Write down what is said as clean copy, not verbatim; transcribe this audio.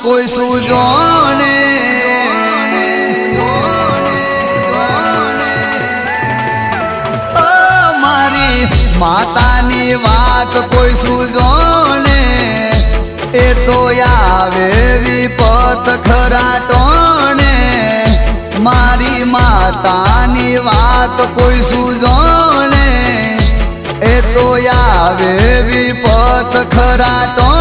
કોઈ સુજોને મારી માતાની વાત કોઈ સુજોને એ તો આવે વિપત ખરાટોને મારી માતાની વાત કોઈ સુજોને એ તો આવે વિપત ખરાટોને